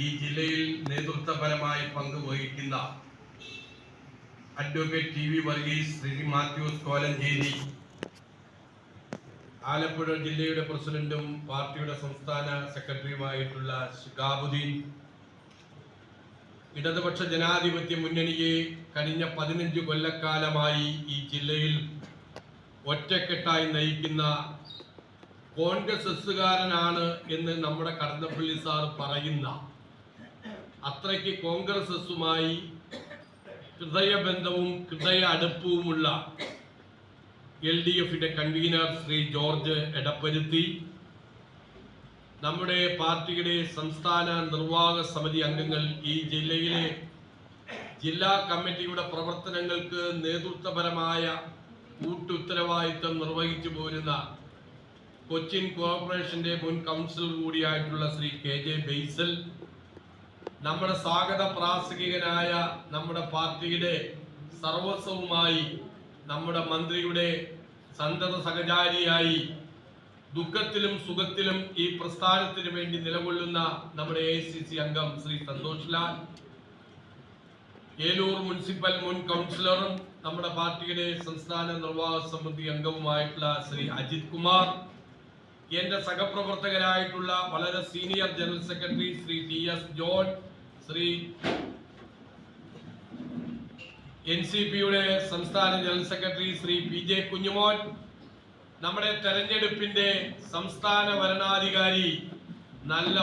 ഈ ജില്ലയിൽ നേതൃത്വപരമായി പങ്കുവഹിക്കുന്ന advocate T V Varghese, Shri Mathews Kolenchery, Alappuzha ജില്ലയുടെ പ്രസിഡന്റും പാർട്ടിയുടെ സംസ്ഥാന സെക്രട്ടറിയുമായിട്ടുള്ള ശിഹാബുദ്ദീൻ, ഇടതുപക്ഷ ജനാധിപത്യ മുന്നണിയെ കഴിഞ്ഞ 15 കൊല്ലക്കാലമായി ഈ ജില്ലയിൽ ഒറ്റക്കെട്ടായി നയിക്കുന്ന കോൺഗ്രസ്സുകാരനാണ് എന്ന് നമ്മുടെ കടന്നപ്പള്ളി സാർ പറയുന്ന അത്രയ്ക്ക് കോൺഗ്രസുമായി ഹൃദയബന്ധവും ഹൃദയ അടുപ്പവുമുള്ള LDFിന്റെ കൺവീനർ ശ്രീ ജോർജ് എടപ്പരുത്തി, നമ്മുടെ പാർട്ടിയുടെ സംസ്ഥാന നിർവാഹക സമിതി അംഗങ്ങൾ, ഈ ജില്ലയിലെ ജില്ലാ കമ്മിറ്റിയുടെ പ്രവർത്തനങ്ങൾക്ക് നേതൃത്വപരമായ കൂട്ടുത്തരവാദിത്വം നിർവഹിച്ചു പോരുന്ന കൊച്ചിൻ കോർപ്പറേഷന്റെ മുൻ കൗൺസിലർ കൂടിയായിട്ടുള്ള ശ്രീ KJ ബെയ്സൽ, നമ്മുടെ സ്വാഗത പ്രാസംഗികനായ നമ്മുടെ പാർട്ടിയുടെ സർവസ്വവുമായി നമ്മുടെ മന്ത്രിയുടെ സന്തത സഹചാരിയായി ദുഃഖത്തിലും സുഖത്തിലും ഈ പ്രസ്ഥാനത്തിന് വേണ്ടി നിലകൊള്ളുന്ന നമ്മുടെ AICC അംഗം ശ്രീ സന്തോഷ് ലാൽ, ഏലൂർ മുനിസിപ്പൽ മുൻ കൗൺസിലറും നമ്മുടെ പാർട്ടിയുടെ സംസ്ഥാന നിർവാഹക സമിതി അംഗവുമായിട്ടുള്ള ശ്രീ അജിത് കുമാർ, എന്റെ സഹപ്രവർത്തകരായിട്ടുള്ള വളരെ senior general secretary Shri TS John, Shri NCPയുടെ സംസ്ഥാന general secretary Shri PJ Kunjumon, നമ്മുടെ തെരഞ്ഞെടുപ്പിന്റെ സംസ്ഥാന വരണാധികാരി, നല്ല